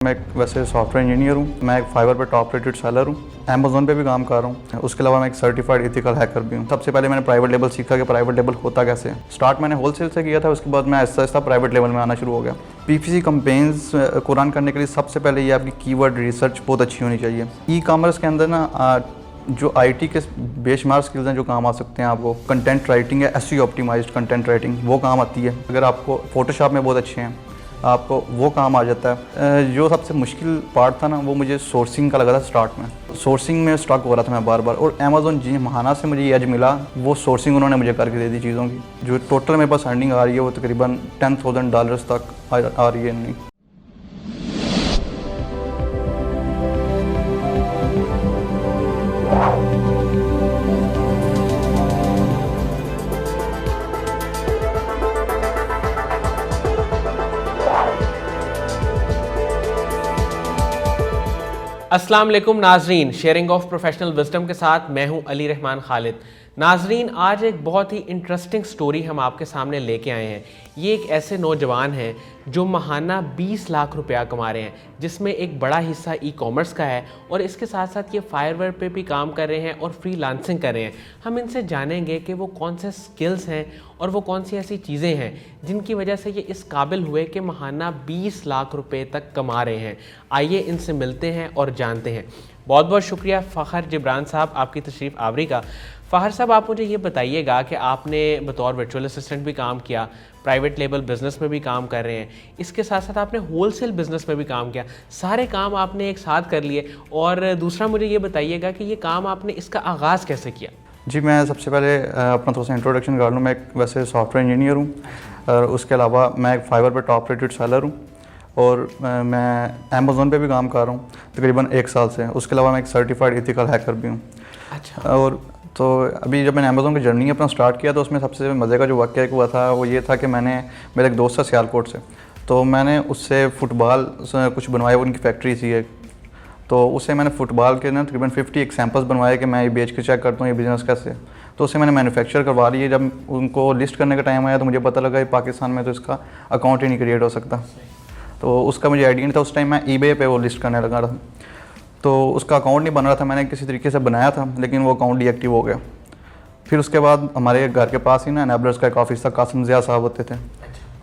मैं एक वैसे सॉफ्टवेयर इंजीनियर हूँ। मैं एक फाइवर पे टॉप रेटेड सेलर हूँ। अमेज़न पे भी काम कर रहा हूँ। उसके अलावा मैं एक सर्टिफाइड एथिकल हैकर भी हूँ। सबसे पहले मैंने प्राइवेट लेवल सीखा कि प्राइवेट लेवल होता कैसे। स्टार्ट मैंने होलसेल से किया था, उसके बाद मैं आहिस्ता आहिस्ता प्राइवेट लेवल में आना शुरू हो गया। पीपीसी कैंपेन्स को रन करने के लिए सबसे पहले ये आपकी कीवर्ड रिसर्च बहुत अच्छी होनी चाहिए। ई कॉमर्स के अंदर ना जो आईटी के बेशुमार स्किल्स हैं जो काम आ सकते हैं आपको। कंटेंट राइटिंग है, एसईओ ऑप्टिमाइज्ड कंटेंट राइटिंग वो काम आती है। अगर आपको फोटोशॉप में बहुत अच्छे हैं आपको वो काम आ जाता है। जो सबसे मुश्किल पार्ट था ना वो मुझे सोर्सिंग का लगा था। स्टार्ट में सोर्सिंग में स्टक हो रहा था मैं बार बार, और अमेज़न जी महाना से मुझे ये एज मिला, वो सोर्सिंग उन्होंने मुझे करके दे दी चीज़ों की। जो टोटल मेरे पास अर्निंग आ रही है वो तकरीबन $10,000 तक आ रही है अर्निंग। अस्सलाम वालेकुम नाजरीन, शेयरिंग ऑफ प्रोफेशनल विजडम के साथ मैं हूं अली रहमान खालिद। नाजरीन, आज एक बहुत ही इंटरेस्टिंग स्टोरी हम आपके सामने लेके आए हैं। ये एक ऐसे नौजवान हैं जो महाना 20 लाख रुपया कमा रहे हैं, जिसमें एक बड़ा हिस्सा ई कॉमर्स का है और इसके साथ साथ ये फायरवेयर पे भी काम कर रहे हैं और फ्रीलांसिंग कर रहे हैं। हम इनसे जानेंगे कि वो कौन से स्किल्स हैं और वो कौन सी ऐसी चीज़ें हैं जिनकी वजह से ये इस काबिल हुए कि महाना 20 लाख रुपए तक कमा रहे हैं। आइए इनसे मिलते हैं और जानते हैं। बहुत बहुत शुक्रिया फ़खर जबरान साहब आपकी तशरीफ़ आवरी का। फ़खर साहब, आप मुझे ये बताइएगा कि आपने बतौर वर्चुअल असिस्टेंट भी काम किया, प्राइवेट लेवल बिज़नेस में भी काम कर रहे हैं, इसके साथ साथ आपने होलसेल बिज़नेस में भी काम किया, सारे काम आपने एक साथ कर लिए। और दूसरा मुझे ये बताइएगा कि ये काम आपने इसका आगाज़ कैसे किया? जी, मैं सबसे पहले अपना थोड़ा सा इंट्रोडक्शन कर लूँ। मैं एक वैसे सॉफ्टवेयर इंजीनियर हूँ और उसके अलावा मैं एक फाइवर पे टॉप रेटेड सेलर हूँ और मैं अमेज़न पे भी काम कर रहा हूँ तकरीबन 1 साल से। उसके अलावा मैं एक सर्टिफाइड एथिकल हैकर भी हूँ। अच्छा। और तो अभी जब मैंने अमेज़न की जर्नी अपना स्टार्ट किया तो उसमें सबसे मज़े का जो वाक़या हुआ था वो ये था कि मेरा एक दोस्त था सियालकोट से, तो मैंने उससे फ़ुटबॉल कुछ बनवाए। उनकी फैक्ट्री थी एक, तो उससे मैंने फ़ुटबॉल के ना तकरीबन 50 एग्जाम्पल्स बनवाए कि मैं ये बेच के चेक करता हूँ ये बिज़नेस कैसे। तो उससे मैंने मैन्युफैक्चर करवा लिए। जब उनको लिस्ट करने का टाइम आया तो मुझे पता लगा कि पाकिस्तान में तो इसका अकाउंट ही नहीं क्रिएट हो सकता, तो उसका मुझे आइडिया नहीं था। उस टाइम मैं ईबे पे वो लिस्ट करने लगा था, तो उसका अकाउंट नहीं बन रहा था। मैंने किसी तरीके से बनाया था लेकिन वो अकाउंट डीएक्टिव हो गया। फिर उसके बाद हमारे घर के पास ही ना एनेबलर्स का एक ऑफिस था, कासिम साहब होते थे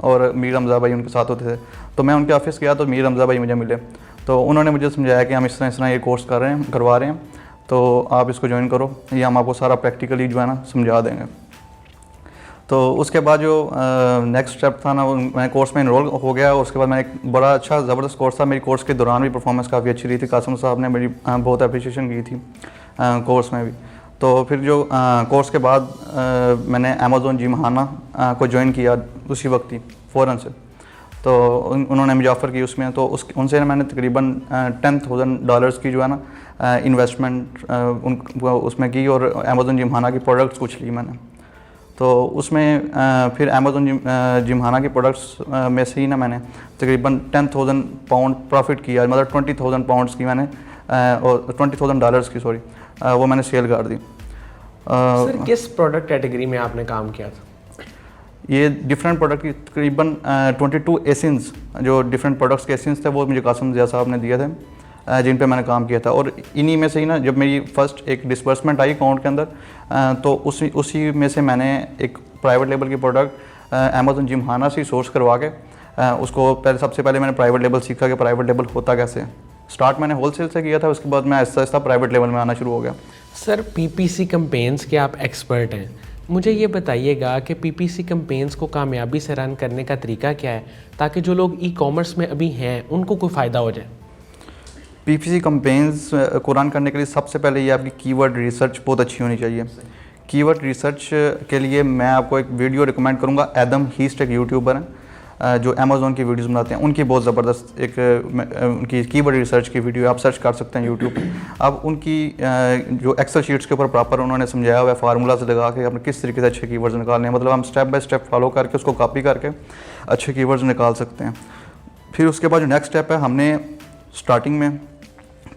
और मीर रमज़ा भाई उनके साथ होते थे। तो मैं उनके ऑफिस गया तो मीर रमज़ा भाई मुझे मिले, तो उन्होंने मुझे समझाया कि हम इस तरह ये कोर्स करवा रहे हैं, तो आप इसको ज्वाइन करो, ये हम आपको सारा प्रैक्टिकली जो है ना समझा देंगे। तो उसके बाद जो नेक्स्ट स्टेप था ना, मैं कोर्स में इनरोल हो गया। उसके बाद मैं एक बड़ा अच्छा ज़बरदस्त कोर्स था। मेरी कोर्स के दौरान भी परफॉर्मेंस काफ़ी अच्छी रही थी। कासिम साहब ने मेरी बहुत अप्रिशिएशन की थी कोर्स में भी। तो फिर जो कोर्स के बाद मैंने अमेज़न जी महाना को ज्वाइन किया उसी वक्त ही फ़ौरन से। तो उन्होंने मुझे ऑफ़र की उसमें, तो उनसे मैंने तकरीबन $10,000 की जो है ना इन्वेस्टमेंट उसमें की और अमेज़न जी महाना की प्रोडक्ट्स कुछ ली मैंने। तो उसमें फिर अमेज़न जिमहाना के प्रोडक्ट्स में से ही ना मैंने तकरीबन £10,000 प्रॉफिट किया, मतलब £20,000 की मैंने और $20,000 की वो मैंने सेल कर दी। सर, किस प्रोडक्ट कैटेगरी में आपने काम किया था? ये डिफरेंट प्रोडक्ट की तकरीबन 22 एसेंस, जो डिफरेंट प्रोडक्ट्स के एसेंस थे वो मुझे कासिम साहब ने दिए थे जिन पे मैंने काम किया था। और इन्हीं में से ही ना जब मेरी फ़र्स्ट एक डिसबर्समेंट आई अकाउंट के अंदर, तो उसी में से मैंने एक प्राइवेट लेवल की प्रोडक्ट अमेज़न जिमहाना से सोर्स करवा के उसको सबसे पहले मैंने प्राइवेट लेवल सीखा कि प्राइवेट लेवल होता कैसे। स्टार्ट मैंने होलसेल से किया था, उसके बाद मैं आहिस्ता आहिस्ता प्राइवेट लेवल में आना शुरू हो गया। सर, पीपीसी कैंपेन्स के आप एक्सपर्ट हैं, मुझे ये बताइएगा कि पीपीसी कैंपेन्स को कामयाबी से रन करने का तरीका क्या है ताकि जो लोग ई कॉमर्स में अभी हैं उनको कोई फ़ायदा हो जाए? पीपीसी कैंपेन्स को रन करने के लिए सबसे पहले ये आपकी कीवर्ड रिसर्च बहुत अच्छी होनी चाहिए। कीवर्ड रिसर्च के लिए मैं आपको एक वीडियो रिकमेंड करूँगा। एडम हीस्ट एक यूट्यूबर हैं जो अमेज़न की वीडियोस बनाते हैं, उनकी बहुत ज़बरदस्त एक उनकी कीवर्ड रिसर्च की वीडियो आप सर्च कर सकते हैं यूट्यूब। अब उनकी जो एक्सेल शीट्स के ऊपर प्रॉपर उन्होंने समझाया हुआ है फार्मूला से लगा के अपने किस तरीके से अच्छे कीवर्ड्स निकालने हैं। मतलब हम स्टेप बाय स्टेप फॉलो करके उसको कॉपी करके अच्छे कीवर्ड्स निकाल सकते हैं। फिर उसके बाद जो नेक्स्ट स्टेप है, हमने स्टार्टिंग में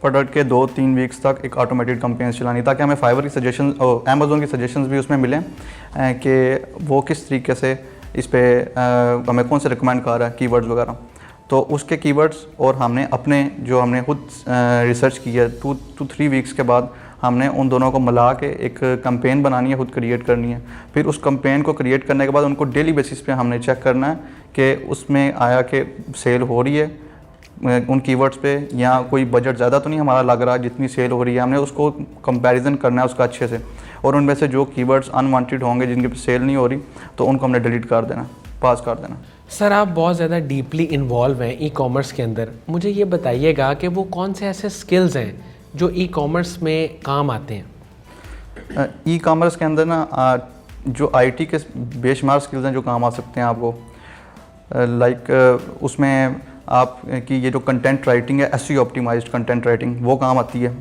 प्रोडक्ट के 2-3 वीक्स तक एक ऑटोमेटेड कैंपेन्स चलानी, ताकि हमें फाइवर की सजेशन और अमेज़न की सजेशंस भी उसमें मिलें कि वो किस तरीके से इस पे हमें कौन से रिकमेंड कर रहा है कीवर्ड्स वगैरह। तो उसके कीवर्ड्स और हमने अपने जो हमने खुद रिसर्च की है 2 to 3 वीक्स के बाद हमने उन दोनों को मिला के एक कैंपेन बनानी है, खुद क्रिएट करनी है। फिर उस कैंपेन को क्रिएट करने के बाद उनको डेली बेसिस पे हमने चेक करना है कि उसमें आया कि सेल हो रही है उन कीवर्ड्स पे, या कोई बजट ज़्यादा तो नहीं हमारा लग रहा, जितनी सेल हो रही है हमने उसको कंपैरिजन करना है उसका अच्छे से। और उनमें से जो कीवर्ड्स अनवांटेड होंगे जिनके पे सेल नहीं हो रही तो उनको हमने डिलीट कर देना, पास कर देना। सर आप बहुत ज़्यादा डीपली इन्वॉल्व हैं ई कॉमर्स के अंदर, मुझे ये बताइएगा कि वो कौन से ऐसे स्किल्स हैं जो ई कॉमर्स में काम आते हैं? ई कॉमर्स के अंदर ना जो आईटी के बेशुमार स्किल्स हैं जो काम आ सकते हैं आपको। लाइक उसमें आप की ये जो कंटेंट राइटिंग है, एसईओ ऑप्टिमाइज्ड कंटेंट राइटिंग, वो काम आती है।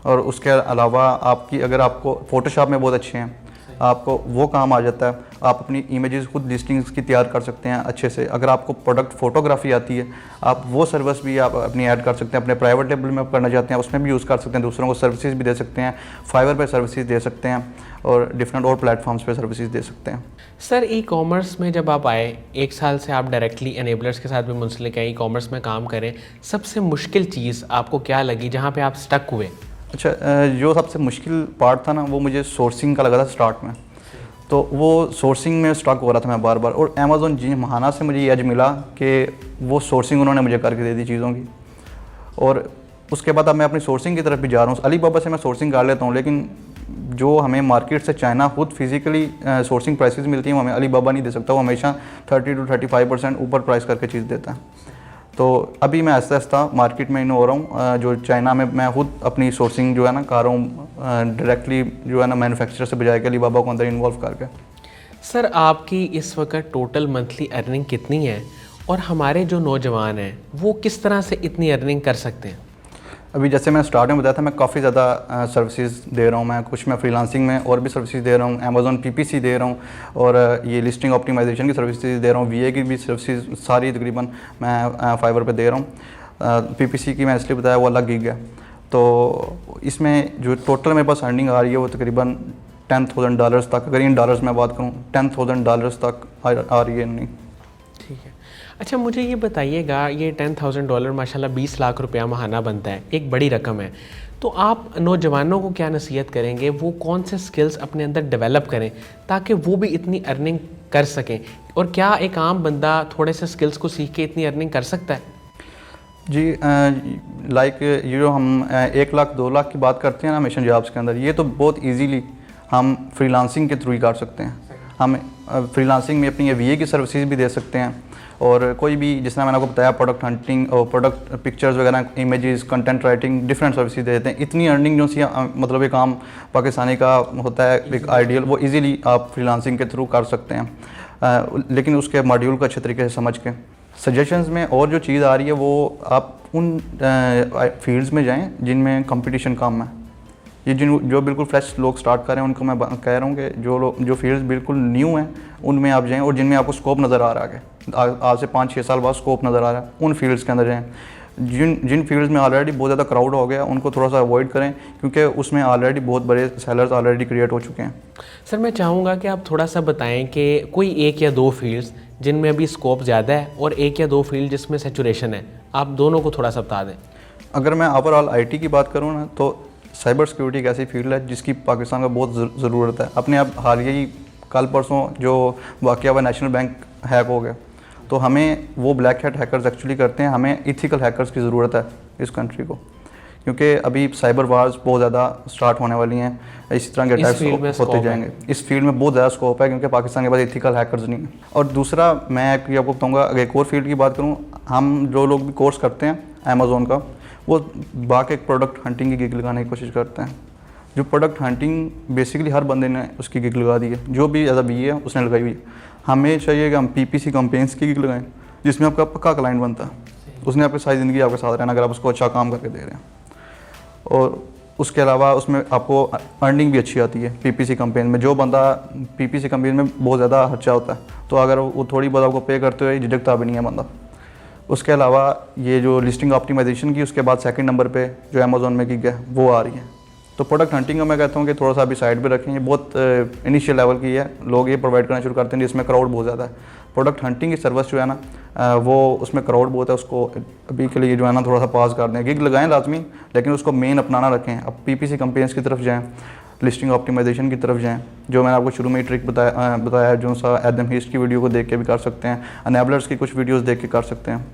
और उसके अलावा आपकी अगर आपको फोटोशॉप में बहुत अच्छे हैं, आपको वो काम आ जाता है। आप अपनी इमेजेस खुद लिस्टिंग्स की तैयार कर सकते हैं अच्छे से। अगर आपको प्रोडक्ट फोटोग्राफी आती है, आप वो सर्विस भी आप अपनी ऐड कर सकते हैं। अपने प्राइवेट लेवल में करना चाहते हैं उसमें भी यूज़ कर सकते हैं, दूसरों को सर्विसेज भी दे सकते हैं, फाइवर पे सर्विसेज दे सकते हैं और डिफरेंट और प्लेटफॉर्म्स पे सर्विसेज दे सकते हैं। सर ई कॉमर्स में जब आप आए, 1 साल से आप डायरेक्टली एनेबलर्स के साथ भी मुंसलिक हैं, ई कॉमर्स में काम करें, सबसे मुश्किल चीज़ आपको क्या लगी जहाँ पे आप स्टक हुए? अच्छा, जो सबसे मुश्किल पार्ट था ना वो मुझे सोर्सिंग का लगा था स्टार्ट में। तो वो सोर्सिंग में स्टक हो रहा था मैं बार बार, और अमेज़ॉन जी महाना से मुझे ये एज मिला कि वो सोर्सिंग उन्होंने मुझे करके दे दी चीज़ों की। और उसके बाद अब मैं अपनी सोर्सिंग की तरफ भी जा रहा हूँ। अलीबाबा से मैं सोर्सिंग कर लेता हूँ, लेकिन जो हमें मार्केट से चाइना खुद फिजिकली सोर्सिंग प्राइसेस मिलती हैं वो हमें अलीबाबा नहीं दे सकता। वो हमेशा 30 to 35% ऊपर प्राइस करके चीज़ देता है। तो अभी मैं आहिस्ता आहिस्ता मार्केट में इन हो रहा हूँ। जो चाइना में मैं खुद अपनी सोर्सिंग जो है ना कर रहा हूँ डायरेक्टली, जो है ना मैन्युफैक्चरर से बजाय के अलीबाबा को अंदर इन्वॉल्व करके। सर आपकी इस वक्त टोटल मंथली अर्निंग कितनी है और हमारे जो नौजवान हैं वो किस तरह से इतनी अर्निंग कर सकते हैं? अभी जैसे मैं स्टार्ट में बताया था, मैं काफ़ी ज़्यादा सर्विसेज दे रहा हूँ। मैं कुछ मैं फ्रीलांसिंग में और भी सर्विसेज दे रहा हूँ, अमेज़ॉन पीपीसी दे रहा हूँ, और ये लिस्टिंग ऑप्टिमाइजेशन की सर्विसेज दे रहा हूँ, वीए की भी सर्विसेज सारी तकरीबन मैं फाइवर पे दे रहा हूँ। पीपीसी की मैं इसलिए बताया वो अलग गिग है। तो इसमें जो टोटल मेरे पास अर्निंग आ रही है वो तकरीबन $10,000 तक, अगर इन डॉलर्स में बात करूँ $10,000 तक आ रही है अर्निंग। ठीक है। अच्छा मुझे ये बताइएगा, ये $10,000 माशाल्लाह 20 लाख रुपया महाना बनता है, एक बड़ी रकम है। तो आप नौजवानों को क्या नसीहत करेंगे, वो कौन से स्किल्स अपने अंदर डेवलप करें ताकि वो भी इतनी अर्निंग कर सकें? और क्या एक आम बंदा थोड़े से स्किल्स को सीख के इतनी अर्निंग कर सकता है? जी, लाइक ये जो हम 1 लाख 2 लाख की बात करते हैं ना मिशन जॉब्स के अंदर, ये तो बहुत इजीली हम फ्रीलांसिंग के थ्रू ही कर सकते हैं। हम फ्रीलांसिंग में अपनी ये वीए की सर्विसेज भी दे सकते हैं, और कोई भी जिस तरह मैंने आपको बताया प्रोडक्ट हंटिंग और प्रोडक्ट पिक्चर्स वगैरह, images, content writing, different services दे देते हैं। इतनी अर्निंग जो सी मतलब एक आम पाकिस्तानी का होता है एक आइडियल, वो इजीली आप फ्रीलांसिंग के थ्रू कर सकते हैं। लेकिन उसके मॉड्यूल को अच्छे तरीके से समझ के। सजेशंस में और जो चीज़ आ रही है वो आप उन फील्ड्स में जाएं जिनमें कंपटीशन कम है। ये जो बिल्कुल फ्रेश लोग स्टार्ट कर रहे हैं उनको मैं कह रहा हूँ कि जो फील्ड्स बिल्कुल न्यू हैं उनमें आप जाएं, और जिनमें आपको स्कोप नज़र आ रहा है आज से 5-6 साल बाद स्कोप नज़र आ रहा है, उन फील्ड्स के अंदर जाएं। जिन फील्ड्स में ऑलरेडी बहुत ज़्यादा क्राउड हो गया उनको थोड़ा सा अवॉइड करें, क्योंकि उसमें ऑलरेडी बहुत बड़े सेलर्स ऑलरेडी क्रिएट हो चुके हैं। सर मैं चाहूँगा कि आप थोड़ा सा बताएं कि कोई 1 या 2 फील्ड्स जिनमें अभी स्कोप ज़्यादा है और 1 या 2 फील्ड जिसमें सैचुरेशन है, आप दोनों को थोड़ा सा बता दें। अगर मैं ओवरऑल आईटी की बात करूँ ना, तो साइबर सिक्योरिटी एक ऐसी फील्ड है जिसकी पाकिस्तान को बहुत ज़रूरत है। अपने आप हाल ही कल परसों जो वाक़या हुआ, नेशनल बैंक हैक हो गया, तो हमें वो ब्लैक हैट हैकर्स एक्चुअली करते हैं, हमें इथिकल हैकर्स की ज़रूरत है इस कंट्री को, क्योंकि अभी साइबर वार्स बहुत ज़्यादा स्टार्ट होने वाली हैं, इसी तरह के अटैक्स होते जाएंगे। इस फील्ड में बहुत ज़्यादा स्कोप है क्योंकि पाकिस्तान के पास इथिकल हैकर्स नहीं है। और दूसरा मैं आपको बताऊँगा, अगर एक और फील्ड की बात करूँ, हम जो लोग भी कोर्स करते हैं अमेज़ॉन का, वो बाकी एक प्रोडक्ट हंटिंग की गिग लगाने की कोशिश करते हैं। जो प्रोडक्ट हंटिंग बेसिकली हर बंदे ने उसकी गिग लगा दी है, जो भी एज अ बी है उसने लगाई हुई है। हमें चाहिए कि हम पीपीसी कैंपेन्स की गिग लगाएं जिसमें आपका पक्का क्लाइंट बनता है, उसने आपकी सारी ज़िंदगी आपके साथ रहना अगर आप उसको अच्छा काम करके दे रहे हैं। और उसके अलावा उसमें आपको अर्निंग भी अच्छी आती है पीपीसी कैंपेन में। जो बंदा पीपीसी कैंपेन में बहुत ज़्यादा खर्चा होता है, तो अगर वो थोड़ी बहुत आपको पे करते हुए झिझकता भी नहीं है बंदा। उसके अलावा ये जो लिस्टिंग ऑप्टिमाइजेशन की उसके बाद सेकंड नंबर पे जो अमेज़ॉन में गिग है वो आ रही है। तो प्रोडक्ट हंटिंग का मैं कहता हूँ कि थोड़ा सा अभी साइड पे रखें, ये बहुत इनिशियल लेवल की है, लोग ये प्रोवाइड करना शुरू करते हैं जिसमें क्राउड बहुत ज़्यादा है। प्रोडक्ट हंटिंग की सर्विस जो है ना वो उसमें क्राउड बहुत है, उसको अभी के लिए जो है ना थोड़ा सा पास कर दें। गिग लगाएं लाजमी, लेकिन उसको मेन अपनाना रखें। अब पीपीसी कंपेन्स की तरफ जाएँ, लिस्टिंग ऑप्टिमाइजेशन की तरफ जाएँ, जो मैंने आपको शुरू में ही ट्रिक बताया जो सा एडम हिस्ट की वीडियो को देख के भी कर सकते हैं, अनेबलर्स की कुछ वीडियोज़ देख के कर सकते हैं।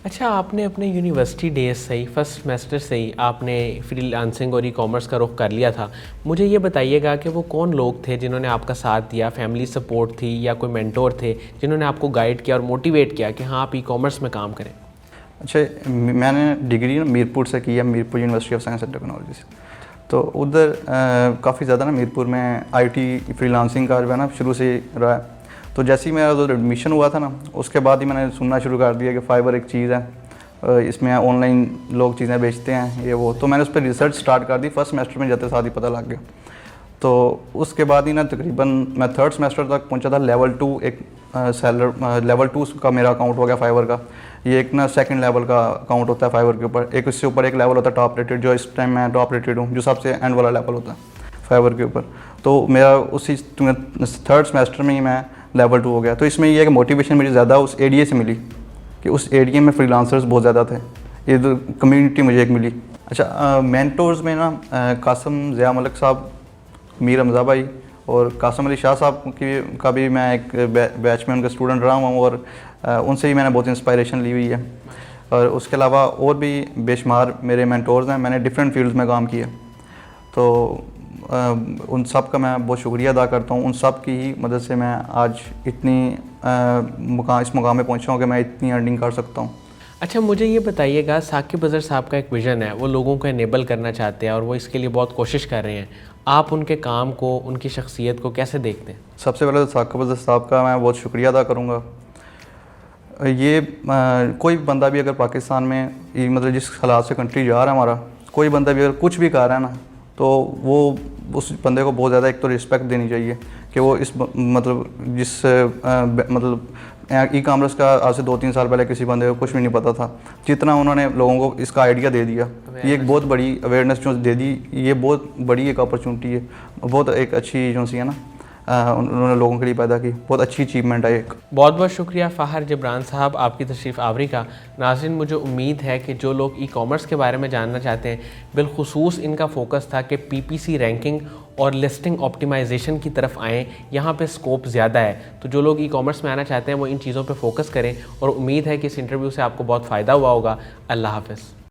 अच्छा, आपने अपने यूनिवर्सिटी डेज से ही, फर्स्ट सेमेस्टर से ही आपने फ्रीलांसिंग और ई कॉमर्स का रुख कर लिया था। मुझे ये बताइएगा कि वो कौन लोग थे जिन्होंने आपका साथ दिया, फैमिली सपोर्ट थी या कोई मेंटोर थे जिन्होंने आपको गाइड किया और मोटिवेट किया कि हाँ आप ई कॉमर्स में काम करें? अच्छा, मैंने डिग्री ना मीरपुर से की है, Mirpur university of science and technology से। तो उधर काफ़ी ज़्यादा ना मीरपुर में आईटी फ्रीलांसिंग का जो है ना शुरू से रहा है। तो जैसे ही मेरा उधर एडमिशन हुआ था ना, उसके बाद ही मैंने सुनना शुरू कर दिया कि फाइवर एक चीज़ है, इसमें ऑनलाइन लोग चीज़ें बेचते हैं ये वो। तो मैंने उस पर रिसर्च स्टार्ट कर दी, फर्स्ट सेमेस्टर में जाते साथ ही पता लग गया। तो उसके बाद ही ना तकरीबन मैं थर्ड सेमेस्टर तक पहुंचा था। लेवल 2 एक लेवल 2 का मेरा अकाउंट हो गया फाइवर का। ये एक ना सेकंड लेवल का अकाउंट होता है फाइवर के ऊपर, एक इससे ऊपर एक लेवल होता है टॉप रेटेड, जो इस टाइम मैं टॉप रेटेड हूँ, जो सबसे एंड वाला लेवल होता है फाइवर के ऊपर। तो मेरा उसी थर्ड सेमेस्टर में ही मैं लेवल 2 हो गया। तो इसमें ये है कि मोटिवेशन मुझे ज़्यादा उस एरिया से मिली कि उस एरिया में फ्रीलांसर्स बहुत ज़्यादा थे, ये कम्युनिटी मुझे एक मिली। अच्छा, मेंटोर्स में ना कासिम ज़िया मलिक साहब, मीर हमज़ा भाई और कासिम अली शाह साहब का भी मैं एक बैच में उनका स्टूडेंट रहा हूँ, और उनसे ही मैंने बहुत इंस्पायरेशन ली हुई है। और उसके अलावा और भी बेशुमार मेरे मेंटोर्स हैं, मैंने डिफरेंट फील्ड्स में काम किया। तो उन सब का मैं बहुत शुक्रिया अदा करता हूँ। उन सब की ही मदद से मैं आज इतनी इस मुकाम में पहुँचा हूँ कि मैं इतनी अर्निंग कर सकता हूँ। अच्छा, मुझे ये बताइएगा, साकिब अज़हर साहब का एक विज़न है, वो लोगों को इनेबल करना चाहते हैं और वो इसके लिए बहुत कोशिश कर रहे हैं। आप उनके काम को, उनकी शख्सियत को कैसे देखते हैं? सबसे पहले तो साकिब अज़हर साहब का मैं बहुत शुक्रिया अदा करूँगा। ये कोई बंदा भी अगर पाकिस्तान में मतलब जिस हालात से कंट्री जा रहा है हमारा, कोई बंदा भी अगर कुछ भी कर रहा है ना, तो वो उस बंदे को बहुत ज़्यादा एक तो रिस्पेक्ट देनी चाहिए कि वो इस मतलब जिस मतलब ई कॉमर्स का आज से 2-3 साल पहले किसी बंदे को कुछ भी नहीं पता था, जितना उन्होंने लोगों को इसका आइडिया दे दिया, ये एक बहुत बड़ी अवेयरनेस जो दे दी, ये बहुत बड़ी एक अपॉर्चुनिटी है, बहुत एक अच्छी जो सी है ना उन्होंने लोगों के लिए पैदा की, बहुत अच्छी अचीवमेंट है एक। बहुत बहुत शुक्रिया फ़ाखर जबरान साहब आपकी तशरीफ़ आवरी का। नाज़रीन, मुझे उम्मीद है कि जो लोग ई कॉमर्स के बारे में जानना चाहते हैं, बिलखुसूस इनका फ़ोकस था कि पीपीसी रैंकिंग और लिस्टिंग ऑप्टिमाइजेशन की तरफ आएँ, यहाँ पे स्कोप ज़्यादा है। तो जो लोग ई कॉमर्स में आना चाहते हैं वो इन चीज़ों पर फोकस करें, और उम्मीद है कि इस इंटरव्यू से आपको बहुत फ़ायदा हुआ होगा। अल्लाह हाफ़िज़।